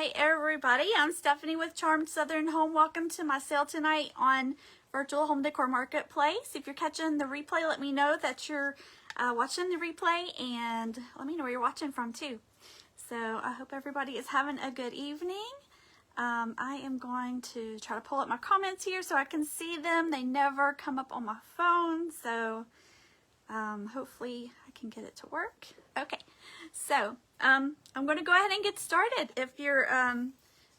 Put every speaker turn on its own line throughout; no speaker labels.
Hi everybody, I'm Stephanie with Charmed Southern Home. Welcome to my sale tonight on Virtual Home Decor Marketplace. If you're catching the replay, let me know that you're watching the replay, and let me know where you're watching from too. So I hope everybody is having a good evening. I am going to try to pull up my comments here so I can see them. They never come up on my phone, so hopefully I can get it to work. Okay, so I'm going to go ahead and get started. If you're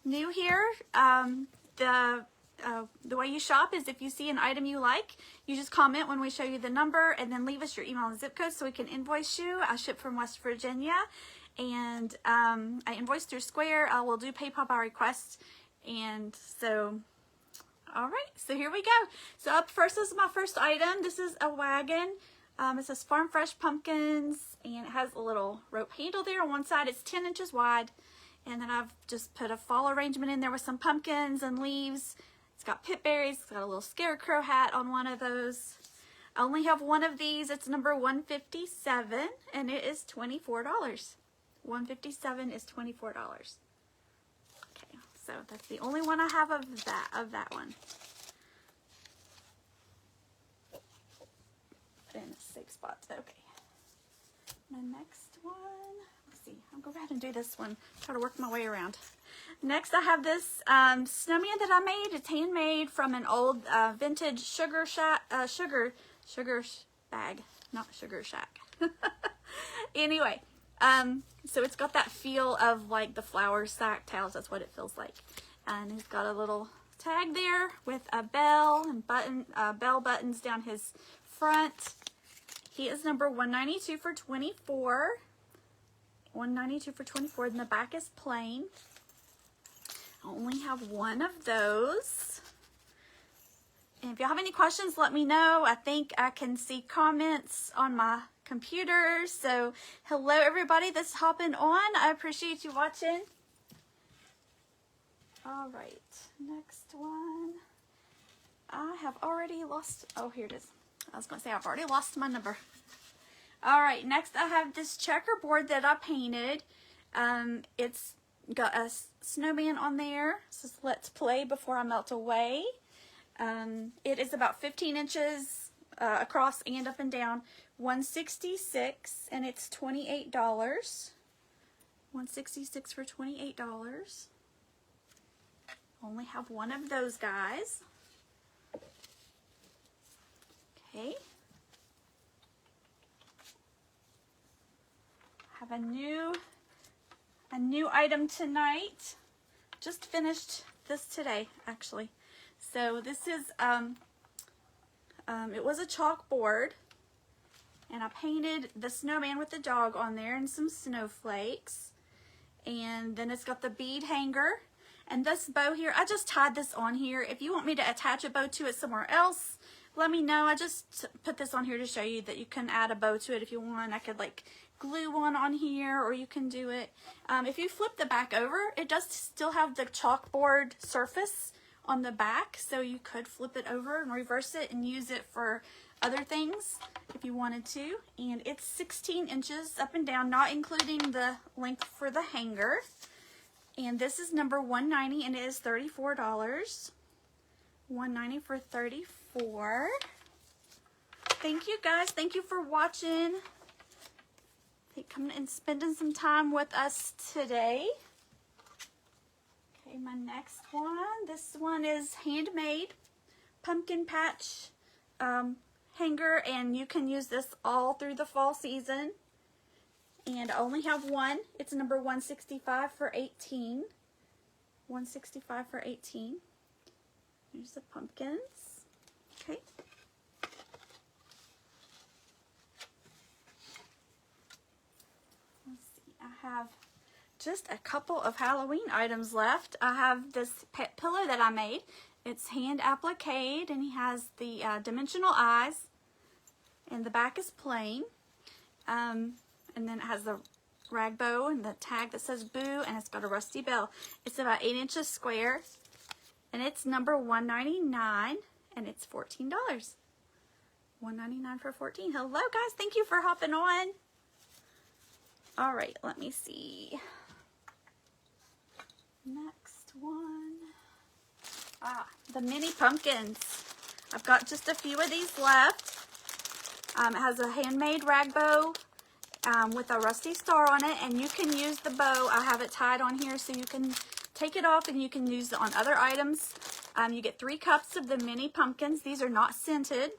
new here, the way you shop is if you see an item you like, you just comment when we show you the number and then leave us your email and zip code so we can invoice you. I ship from West Virginia, and I invoice through Square. I will do PayPal by request, and so all right, so here we go. So up first, this is my first item. This is a wagon. It says Farm Fresh Pumpkins, and it has a little rope handle there. On one side it's 10 inches wide, and then I've just put a fall arrangement in there with some pumpkins and leaves. It's got pip berries. It's got a little scarecrow hat on one of those. I only have one of these. It's number 157, and it is $24. 157 is $24. Okay, so that's the only one I have of that one. In a safe spot. Okay. My next one, let's see, I'll go ahead and do this one. Try to work my way around. Next, I have this snowman that I made. It's handmade from an old vintage sugar bag, not Sugar Shack. Anyway, so it's got that feel of like the flour sack towels. That's what it feels like. And he's got a little tag there with a bell and bell buttons down his front. He is number 192 for $24. 192 for $24, and the back is plain. I only have one of those. And if y'all have any questions, let me know. I think I can see comments on my computer. So hello everybody that's hopping on. I appreciate you watching. All right, next one. I have already lost, oh, here it is. I was going to say I've already lost my number. All right, next I have this checkerboard that I painted. It's got a snowman on there. It says "Let's play before I melt away." It is about 15 inches across and up and down. 166, and it's $28. 166 for $28. Only have one of those guys. Okay. I have a new item tonight. Just finished this today, actually. So this is it was a chalkboard, and I painted the snowman with the dog on there and some snowflakes, and then it's got the bead hanger. And this bow here, I just tied this on here. If you want me to attach a bow to it somewhere else, let me know. I just put this on here to show you that you can add a bow to it if you want. I could like glue one on here, or you can do it. If you flip the back over, it does still have the chalkboard surface on the back, so you could flip it over and reverse it and use it for other things if you wanted to. And it's 16 inches up and down, not including the length for the hanger. And this is number 190, and it is $34. 190 for $34. Thank you guys. Thank you for watching. Coming and spending some time with us today. Okay, my next one. This one is handmade pumpkin patch hanger, and you can use this all through the fall season. And I only have one. It's number 165 for $18. 165 for $18. Here's the pumpkins. Okay. Let's see. I have just a couple of Halloween items left. I have this pet pillow that I made. It's hand appliqued, and he has the dimensional eyes, and the back is plain. And then it has the rag bow and the tag that says boo, and it's got a rusty bell. It's about 8 inches square, and it's number 199, and it's $14. $199 for $14. Hello guys, thank you for hopping on. All right, let me see. Next one. The mini pumpkins. I've got just a few of these left. It has a handmade rag bow with a rusty star on it, and you can use the bow. I have it tied on here so you can take it off and you can use it on other items. You get 3 cups of the mini pumpkins. These are not scented,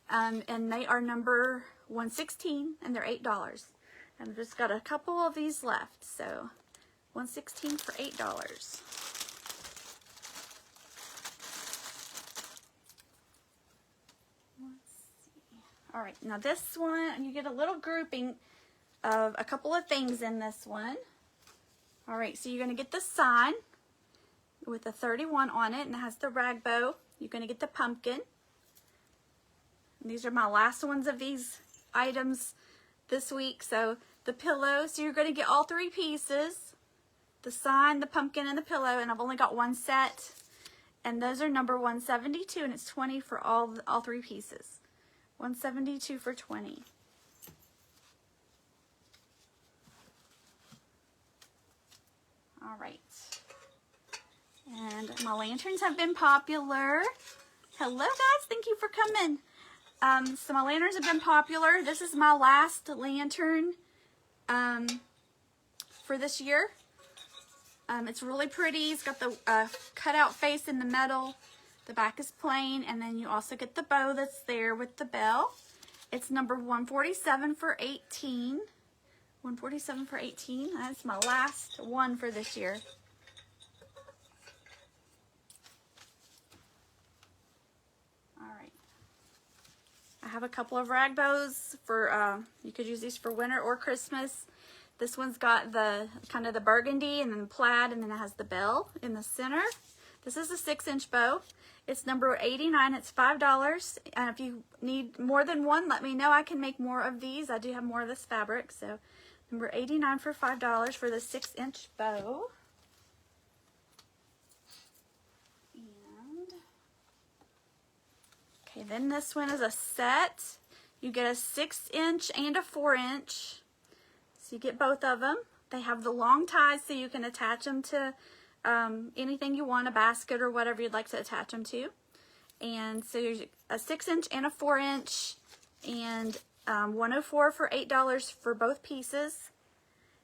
and they are number 116, and they're $8. And I've just got a couple of these left, so 116 for $8. All right, now this one, you get a little grouping of a couple of things in this one. All right, so you're gonna get the sign with a 31 on it, and it has the rag bow. You're gonna get the pumpkin. And these are my last ones of these items this week. So the pillow, so you're gonna get all 3 pieces, the sign, the pumpkin, and the pillow, and I've only got 1 set. And those are number 172, and it's 20 for all 3 pieces. 172 for 20. All right. And my lanterns have been popular. Hello guys, thank you for coming. So my lanterns have been popular. This is my last lantern for this year. It's really pretty. It's got the cutout face in the metal. The back is plain, and then you also get the bow that's there with the bell. It's number 147 for 18. 147 for 18. That's my last one for this year. All right. I have a couple of rag bows for, you could use these for winter or Christmas. This one's got the kind of the burgundy and then the plaid, and then it has the bell in the center. This is a 6-inch bow. It's number 89. It's $5. And if you need more than one, let me know. I can make more of these. I do have more of this fabric. So number 89 for $5 for the 6-inch bow. And okay, then this one is a set. You get a 6-inch and a 4-inch. So you get both of them. They have the long ties so you can attach them to anything you want, a basket or whatever you'd like to attach them to. And so there's a 6-inch and a 4-inch, and 104 for $8 for both pieces.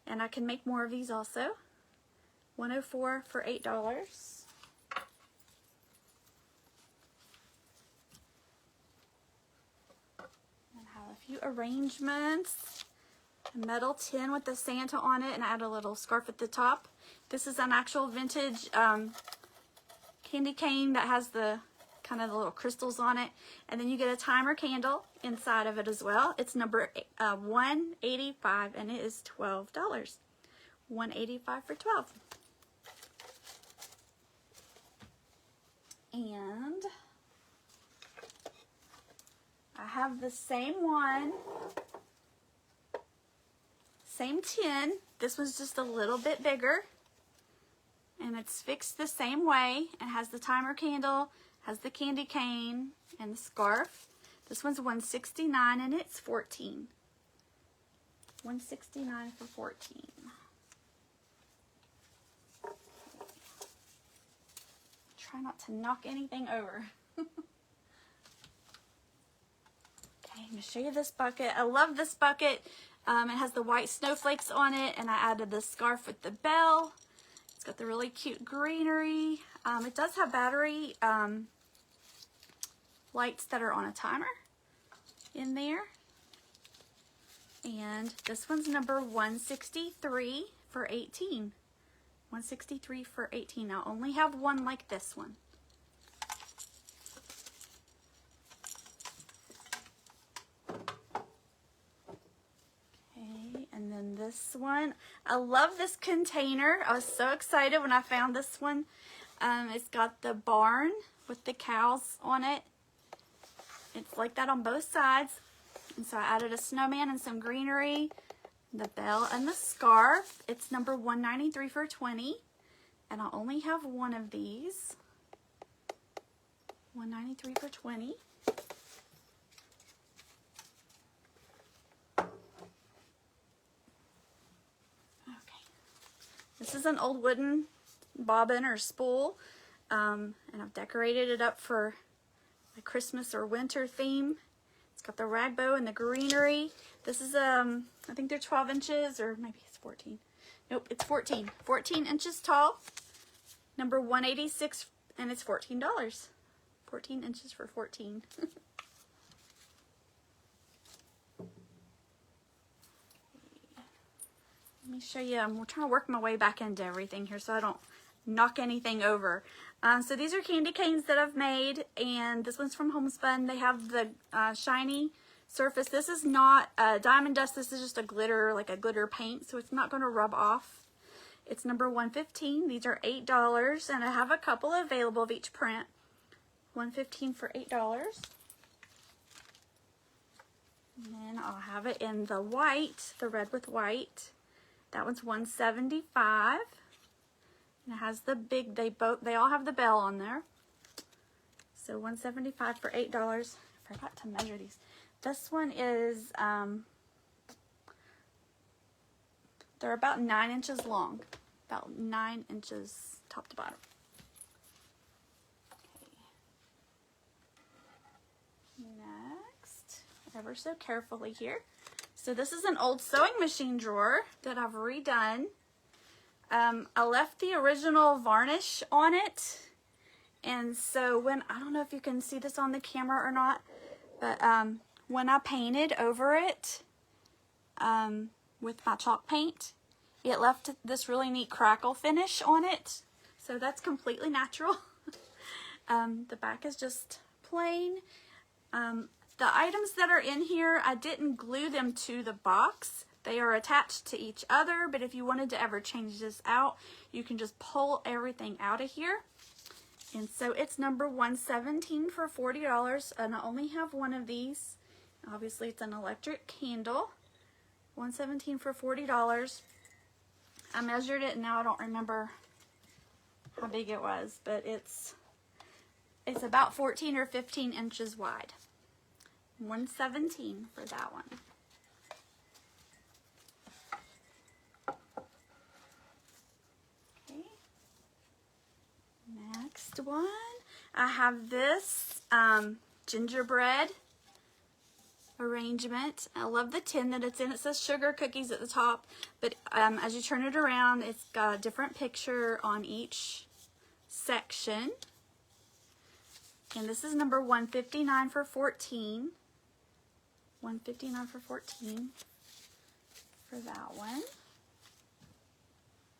And I can make more of these also. 104 for $8. And I have a few arrangements. A metal tin with the Santa on it, and I add a little scarf at the top. This is an actual vintage candy cane that has the kind of the little crystals on it. And then you get a timer candle inside of it as well. It's number 185, and it is $12. 185 for 12. And I have the same one. Same tin. This was just a little bit bigger, and it's fixed the same way. It has the timer candle, has the candy cane, and the scarf. This one's $169, and it's 14. $169 for 14. Try not to knock anything over. Okay, I'm gonna show you this bucket. I love this bucket. It has the white snowflakes on it, and I added the scarf with the bell. It's got the really cute greenery. It does have battery lights that are on a timer in there. And this one's number 163 for 18. 163 for 18. I only have one like this one. And then this one, I love this container. I was so excited when I found this one. It's got the barn with the cows on it. It's like that on both sides. And so I added a snowman and some greenery, the bell and the scarf. It's number 193 for 20. And I only have one of these. 193 for 20. This is an old wooden bobbin or spool. And I've decorated it up for a Christmas or winter theme. It's got the rag bow and the greenery. This is, I think they're 12 inches, or maybe it's 14. Nope, it's 14. 14 inches tall. Number 186, and it's $14. 14 inches for 14. Let me show you. I'm trying to work my way back into everything here so I don't knock anything over. So these are candy canes that I've made, and this one's from Homespun. They have the shiny surface. This is not diamond dust. This is just a glitter, like a glitter paint, so it's not going to rub off. It's number 115. These are $8, and I have a couple available of each print. 115 for $8. And then I'll have it in the white, the red with white. That one's 175. And it has the big, they all have the bell on there. So 175 for $8. I forgot to measure these. This one is, they're about 9 inches long. About 9 inches top to bottom. Okay. Next, ever so carefully here. So this is an old sewing machine drawer that I've redone. I left the original varnish on it, and so when, I don't know if you can see this on the camera or not, but when I painted over it with my chalk paint, it left this really neat crackle finish on it, so that's completely natural. The back is just plain. The items that are in here, I didn't glue them to the box. They are attached to each other, but if you wanted to ever change this out, you can just pull everything out of here. And so it's number 117 for $40, and I only have one of these. Obviously, it's an electric candle. 117 for $40. I measured it, and now I don't remember how big it was, but it's about 14 or 15 inches wide. 117 for that one. Okay. Next one, I have this gingerbread arrangement. I love the tin that it's in. It says sugar cookies at the top, but as you turn it around, it's got a different picture on each section. And this is number 159 for $14. 159 for $14 for that one.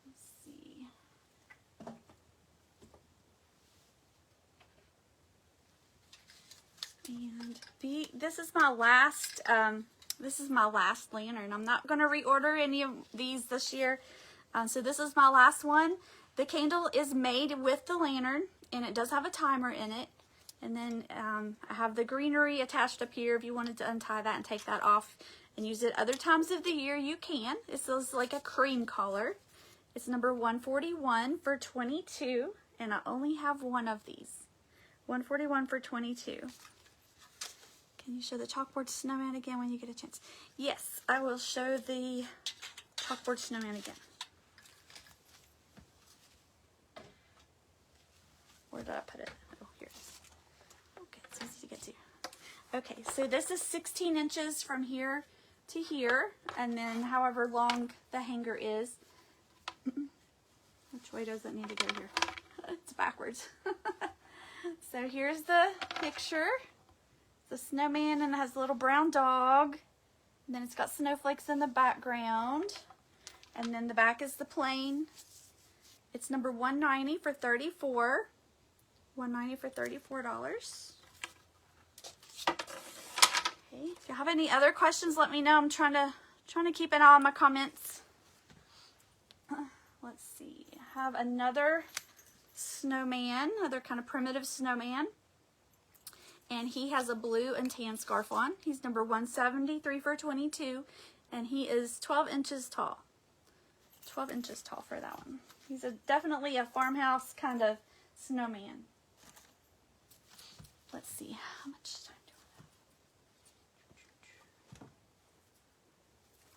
Let's see. And this is my last lantern. I'm not going to reorder any of these this year. So this is my last one. The candle is made with the lantern, and it does have a timer in it. And then I have the greenery attached up here if you wanted to untie that and take that off and use it other times of the year, you can. This is like a cream color. It's number 141 for $22, and I only have one of these. 141 for $22. Can you show the chalkboard snowman again when you get a chance? Yes, I will show the chalkboard snowman again. Where did I put it? Oh, here it is. Okay, it's easy to get to. Okay, so this is 16 inches from here to here, and then however long the hanger is. Which way does it need to go here? It's backwards. So here's the picture. The snowman, and it has a little brown dog. And then it's got snowflakes in the background. And then the back is the plain. It's number 190 for $34. 190 for $34. Okay. If you have any other questions, let me know. I'm trying to keep an eye on my comments. Let's see. I have another snowman, another kind of primitive snowman. And he has a blue and tan scarf on. He's number 173 for $22, and he is 12 inches tall. 12 inches tall for that one. He's definitely a farmhouse kind of snowman. Let's see, how much time do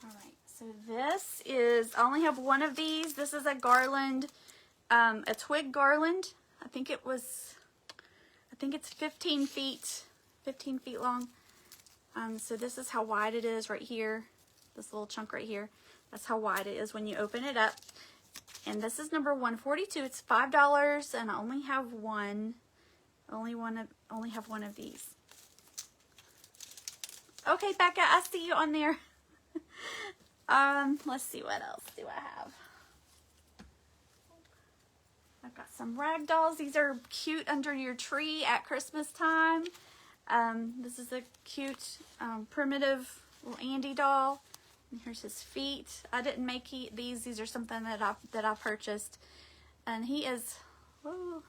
I have? All right, so this is, I only have one of these. This is a garland a twig garland. I think it's 15 feet long. So this is how wide it is right here. This little chunk right here. That's how wide it is when you open it up. And this is number 142. It's $5, and I only have one. Only have one of these. Okay, Becca, I see you on there. Let's see, what else do I have? I've got some rag dolls. These are cute under your tree at Christmas time. This is a cute primitive little Andy doll. And here's his feet. I didn't make these. These are something that I purchased. And he is, whoa,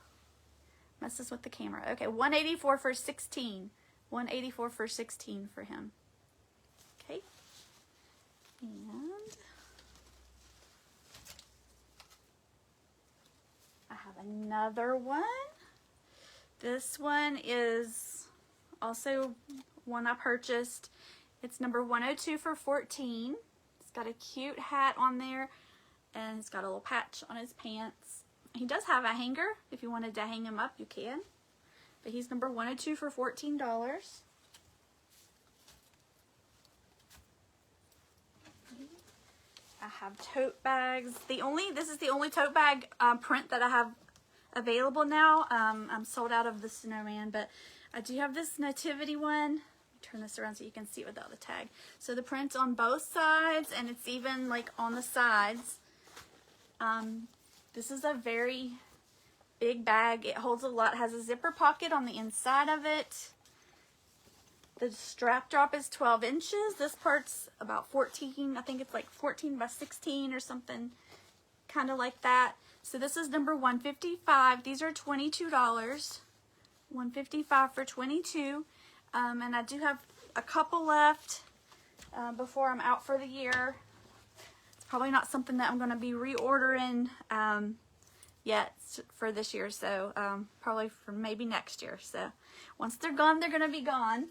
messes with the camera. Okay, $184 for 16. $184 for 16 for him. Okay. And I have another one. This one is also one I purchased. It's number 102 for 14. It's got a cute hat on there, and it's got a little patch on his pants. He does have a hanger. If you wanted to hang him up, you can. But he's number 102 for $14. I have tote bags. This is the only tote bag print that I have available now. I'm sold out of the snowman, but I do have this nativity one. Turn this around so you can see it without the tag. So the print's on both sides, and it's even like on the sides. This is a very big bag. It holds a lot. It has a zipper pocket on the inside of it. The strap drop is 12 inches. This part's about 14. I think it's like 14 by 16 or something, kind of like that. So this is number 155. These are $22. $155 for 22. And I do have a couple left before I'm out for the year. It's probably not something that I'm going to be reordering yet for this year. So probably for maybe next year. So once they're gone, they're going to be gone.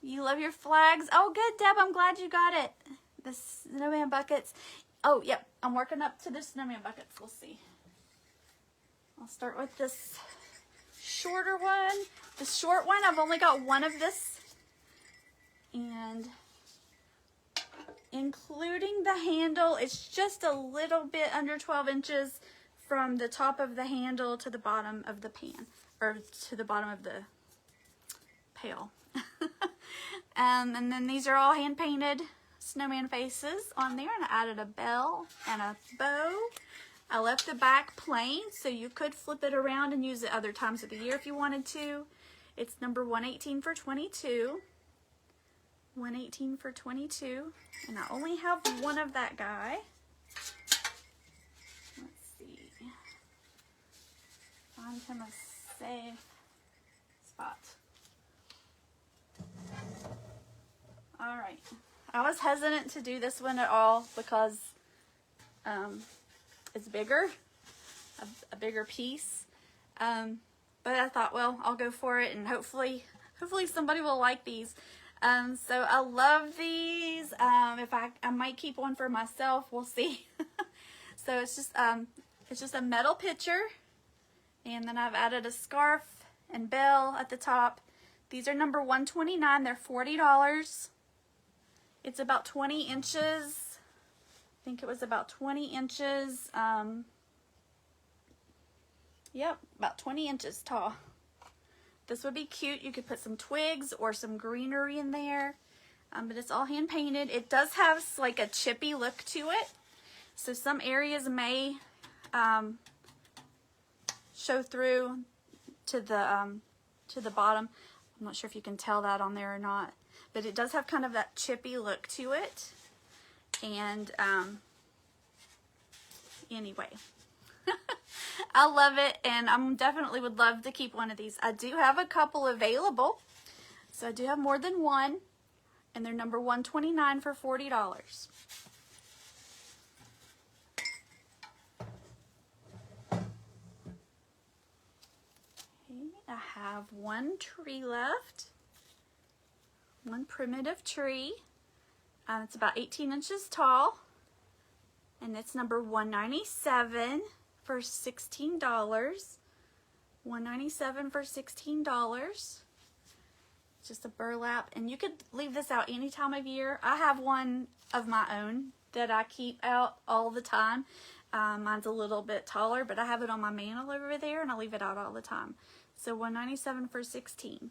You love your flags? Oh, good, Deb. I'm glad you got it. The snowman buckets. Oh, yep. I'm working up to the snowman buckets. We'll see. I'll start with this shorter one. The short one, I've only got one of this. And including the handle, it's just a little bit under 12 inches from the top of the handle to the bottom of the pan, or to the bottom of the pail. And then these are all hand painted snowman faces on there, and I added a bell and a bow. I left the back plain, so you could flip it around and use it other times of the year if you wanted to. It's number 118 for 22. 118 for 22. And I only have one of that guy. Let's see. Find him a safe spot. Alright. I was hesitant to do this one at all because it's bigger. A bigger piece. But I thought, well, I'll go for it, and hopefully somebody will like these. So I love these. If I might keep one for myself, we'll see. So it's just a metal pitcher, and then I've added a scarf and bell at the top. These are number 129. They're $40. It's about 20 inches. I think it was about 20 inches. Yep, about 20 inches tall. This would be cute. You could put some twigs or some greenery in there. But it's all hand painted. It does have like a chippy look to it. So some areas may show through to the bottom. I'm not sure if you can tell that on there or not. But it does have kind of that chippy look to it. And anyway. I love it, and I definitely would love to keep one of these. I do have a couple available, so I do have more than one, and they're number 129 for $40. Okay, I have one tree left, one primitive tree. It's about 18 inches tall, and it's number 197. for $16. $1.97 for $16. Just a burlap, and you could leave this out any time of year. I have one of my own that I keep out all the time. Mine's a little bit taller, but I have it on my mantle over there, and I leave it out all the time. So $1.97 for 16.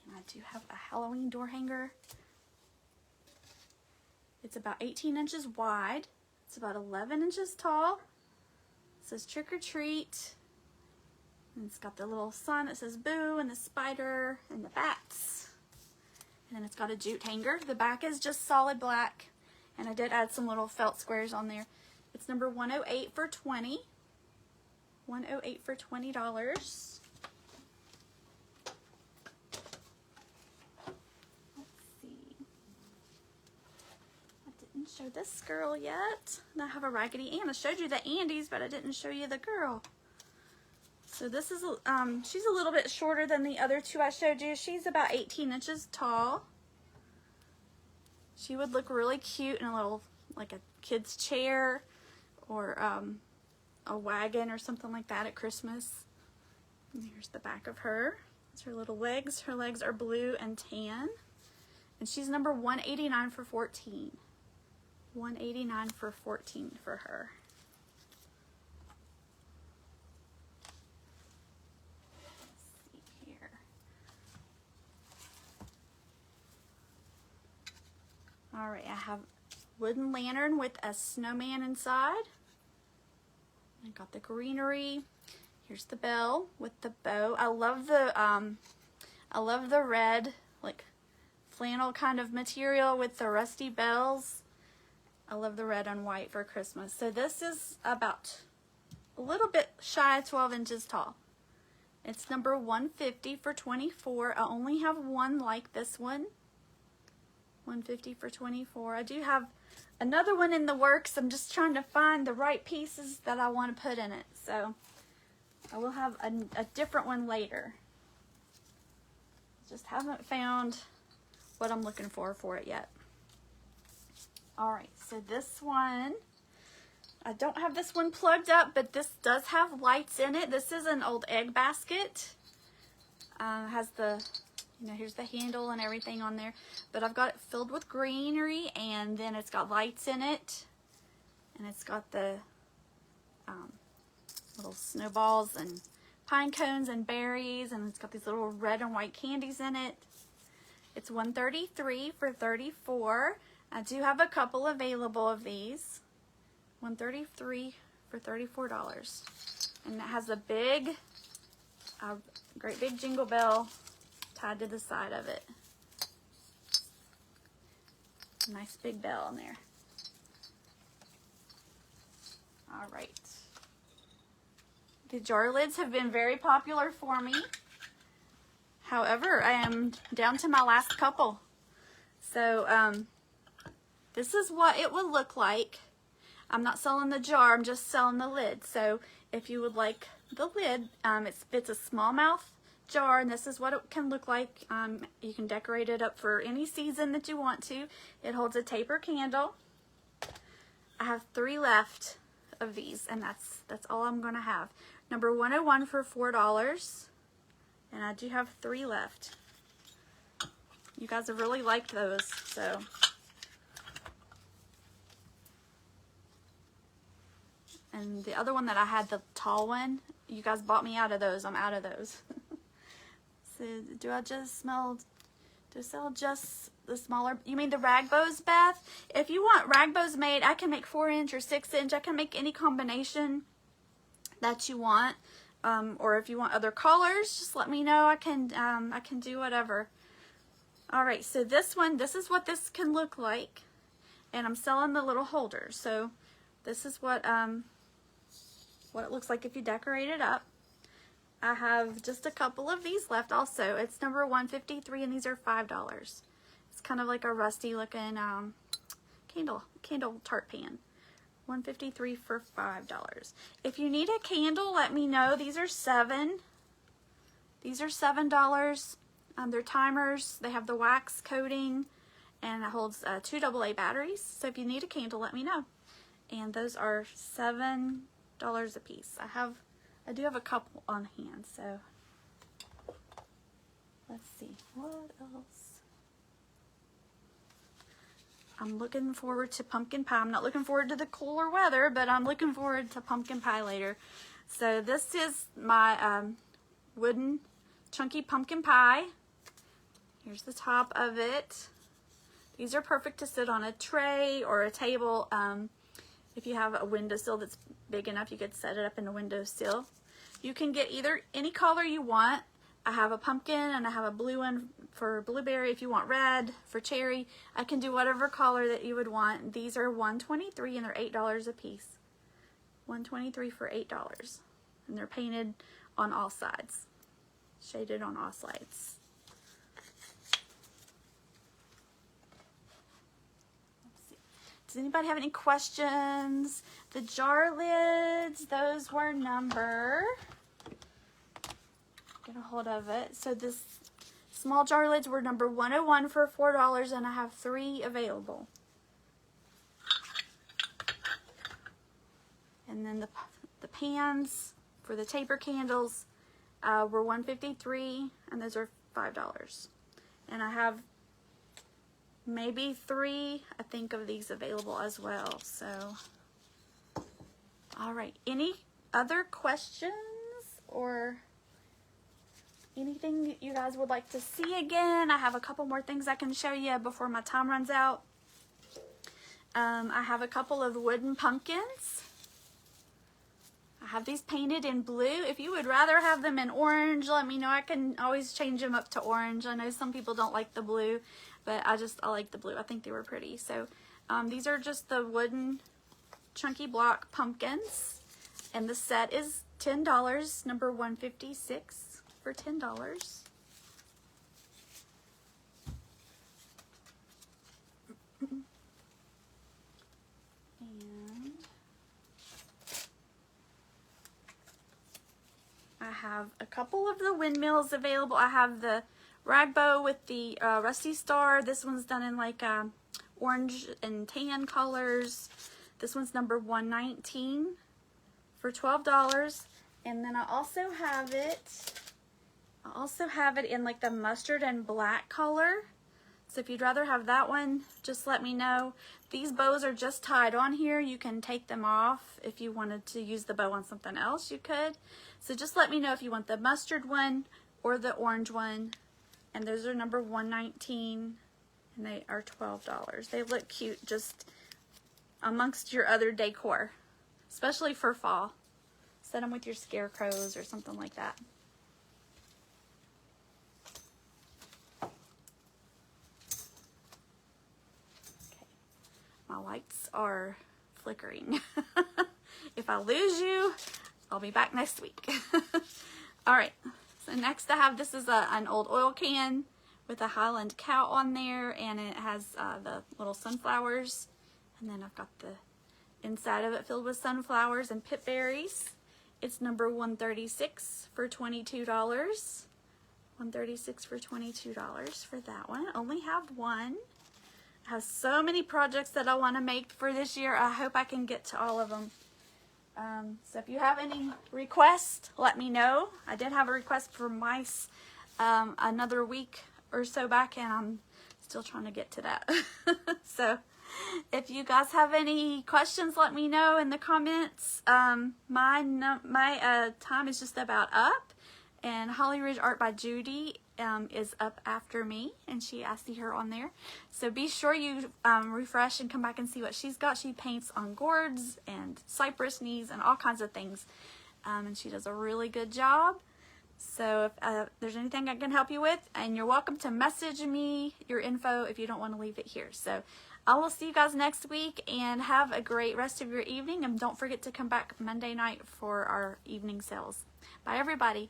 And I do have a Halloween door hanger. It's about 18 inches wide. It's about 11 inches tall. It says trick or treat. And it's got the little sign that says boo, and the spider and the bats. And then it's got a jute hanger. The back is just solid black. And I did add some little felt squares on there. It's number 108 for $20. 108 for $20. Let's see. I didn't show this girl yet. And I have a Raggedy Ann. I showed you the Andes, but I didn't show you the girl. So this is, she's a little bit shorter than the other two I showed you. She's about 18 inches tall. She would look really cute in a little, like a kid's chair or a wagon or something like that at Christmas. And here's the back of her. It's her little legs. Her legs are blue and tan. And she's number 189 for 14. 189 for 14 for her. Alright, I have wooden lantern with a snowman inside. I got the greenery. Here's the bell with the bow. I love the red, like flannel kind of material with the rusty bells. I love the red and white for Christmas. So this is about a little bit shy of 12 inches tall. It's number 150 for 24. I only have one like this one. 150 for 24. I do have another one in the works. I'm just trying to find the right pieces that I want to put in it. So I will have a different one later. Just haven't found what I'm looking for it yet. Alright, so this one, I don't have this one plugged up, but this does have lights in it. This is an old egg basket. Has the, you know, here's the handle and everything on there. But I've got it filled with greenery, and then it's got lights in it. And it's got the little snowballs and pine cones and berries, and it's got these little red and white candies in it. It's $133 for 34. I do have a couple available of these. $133 for $34. And it has a big, great big jingle bell tied to the side of it. Nice big bell in there. All right. The jar lids have been very popular for me. However, I am down to my last couple. So, this is what it would look like. I'm not selling the jar, I'm just selling the lid. So, if you would like the lid, it's a smallmouth jar, and this is what it can look like. You can decorate it up for any season that you want to. It holds a taper candle. I have 3 left of these, and that's all I'm gonna have. Number 101 for $4, and I do have 3 left. You guys have really liked those, so. And the other one that I had, the tall one, you guys bought me out of those. I'm out of those. So do I sell just the smaller? You mean the rag bows, Beth? If you want rag bows made, I can make 4-inch or 6-inch. I can make any combination that you want. Or if you want other colors, just let me know. I can do whatever. All right, so this one, this is what this can look like, and I'm selling the little holders. So this is what it looks like if you decorate it up. I have just a couple of these left also. It's number 153, and these are $5. It's kind of like a rusty looking candle tart pan. 153 for $5. If you need a candle, let me know. These are $7. These are $7. They're timers. They have the wax coating, and it holds 2 AA batteries. So if you need a candle, let me know. And those are $7 a piece. I do have a couple on hand, so let's see what else. I'm looking forward to pumpkin pie. I'm not looking forward to the cooler weather, but I'm looking forward to pumpkin pie later. So this is my wooden chunky pumpkin pie. Here's the top of it. These are perfect to sit on a tray or a table. If you have a windowsill that's big enough, you could set it up in a windowsill. You can get any color you want. I have a pumpkin and I have a blue one for blueberry. If you want red for cherry, I can do whatever color that you would want. These are $1.23 and they're $8 a piece. $1.23 for $8. And they're painted on all sides. Shaded on all sides. Does anybody have any questions? The jar lids, those were get a hold of it. So this small jar lids were number 101 for $4, and I have 3 available. And then the pans for the taper candles were $1.53, and those are $5. And I have maybe 3, I think, of these available as well. So, all right. Any other questions or anything that you guys would like to see again? I have a couple more things I can show you before my time runs out. I have a couple of wooden pumpkins. I have these painted in blue. If you would rather have them in orange, let me know. I can always change them up to orange. I know some people don't like the blue, but I like the blue. I think they were pretty. So these are just the wooden chunky block pumpkins, and the set is $10, number 156 for $10. And I have a couple of the windmills available. I have the rag bow with the rusty star. This one's done in like orange and tan colors. This one's number 119 for $12. And then I also have it in like the mustard and black color. So if you'd rather have that one, just let me know. These bows are just tied on here. You can take them off. If you wanted to use the bow on something else, you could. So just let me know if you want the mustard one or the orange one. And those are number 119, and they are $12. They look cute just amongst your other decor, especially for fall. Set them with your scarecrows or something like that. Okay, my lights are flickering. If I lose you, I'll be back next week. All right. So next I have, this is an old oil can with a Highland cow on there, and it has the little sunflowers, and then I've got the inside of it filled with sunflowers and pip berries. It's number 136 for $22. 136 for $22 for that one. I only have one. I have so many projects that I want to make for this year. I hope I can get to all of them. So if you have any requests, let me know. I did have a request for mice another week or so back, and I'm still trying to get to that. So if you guys have any questions, let me know in the comments. My time is just about up, and Holly Ridge Art by Judy is up after me, and I see her on there. So be sure you refresh and come back and see what she's got. She paints on gourds and cypress knees and all kinds of things, and she does a really good job. So if there's anything I can help you with, and you're welcome to message me your info if you don't want to leave it here. So I will see you guys next week, and have a great rest of your evening, and don't forget to come back Monday night for our evening sales. Bye everybody.